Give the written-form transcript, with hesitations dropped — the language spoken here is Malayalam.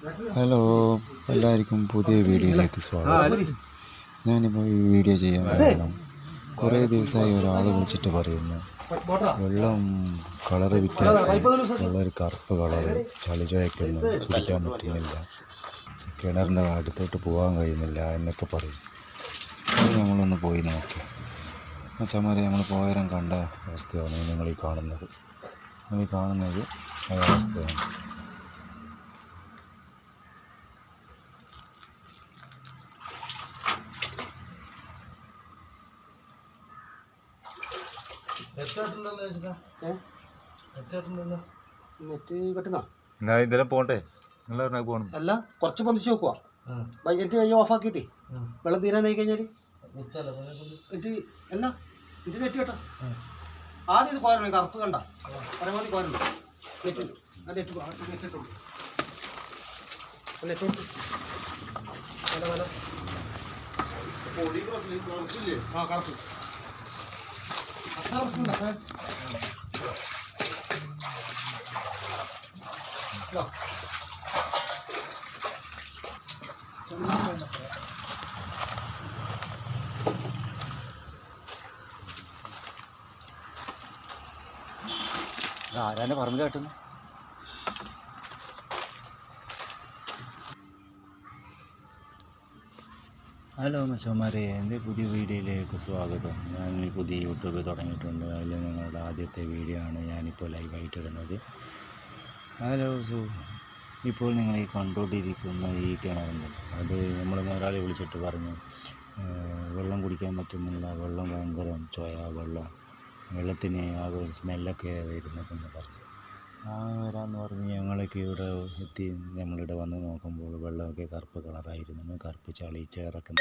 ഹലോ, എല്ലാവർക്കും പുതിയ വീഡിയോയിലേക്ക് സ്വാഗതം. ഞാനിപ്പോൾ ഈ വീഡിയോ ചെയ്യാൻ കാരണം കുറേ ദിവസമായി ഒരാൾ വിളിച്ചിട്ട് പറയുന്നു വെള്ളം കളറ് വ്യത്യാസം, വെള്ളം ഒരു കറുപ്പ് കളറ്, ചളി ചോയ്ക്കുന്നു, കുടിക്കാൻ പറ്റുന്നില്ല, കിണറിൻ്റെ അടുത്തോട്ട് പോകാൻ കഴിയുന്നില്ല എന്നൊക്കെ പറയും. അത് നമ്മളൊന്ന് പോയി നോക്കി മച്ചന്മാരെ, നമ്മൾ പോയരം കണ്ട അവസ്ഥയാണ് നിങ്ങൾ ഈ കാണുന്നത്. ആ അവസ്ഥയാണ്. ഇതിലെ പോട്ടെ അല്ല കുറച്ച് പൊന്തിച്ച് നോക്കുക. എനിക്ക് കൈ ഓഫാക്കിയിട്ടേ വെള്ളം തീരാനായി കഴിഞ്ഞാൽ എന്നിട്ട് അല്ല ഇത് നെറ്റ് കേട്ടോ. ആദ്യം ഇത് കോരണം, കറുപ്പ് കണ്ട പരമാവധി കോരണം. നെറ്റ് നെറ്റിട്ടുള്ളൂ ആ കറുപ്പ് അത്ര പ്രശ്നം. ആരാൻ്റെ പറമ്പിൽ കാട്ടുന്നു? ഹലോ മച്ചന്മാരെ, എൻ്റെ പുതിയ വീഡിയോയിലേക്ക് സ്വാഗതം. ഞാൻ പുതിയ യൂട്യൂബ് തുടങ്ങിയിട്ടുണ്ട്. അതിൽ നിങ്ങളുടെ ആദ്യത്തെ വീഡിയോ ആണ് ഞാനിപ്പോൾ ലൈവായിട്ട് ഇടുന്നത്. ഹലോ, ഇപ്പോൾ നിങ്ങൾ ഈ കണ്ടുകൊണ്ടിരിക്കുന്ന ഈ കിണറുണ്ട്, അത് നമ്മൾ ഒരാളെ വിളിച്ചിട്ട് പറഞ്ഞു വെള്ളം കുടിക്കാൻ പറ്റുന്നില്ല, വെള്ളം ഭയങ്കര വെള്ളത്തിന് ആ ഒരു സ്മെല്ലൊക്കെ വരുന്നതെന്ന് പറഞ്ഞു. വരാമെന്ന് പറഞ്ഞ് ഞങ്ങളൊക്കെ ഇവിടെ എത്തി. നമ്മളിവിടെ വന്ന് നോക്കുമ്പോൾ വെള്ളമൊക്കെ കറുപ്പ് കളറായിരുന്നു. കറുപ്പ് ചളി ചേറൊക്കെ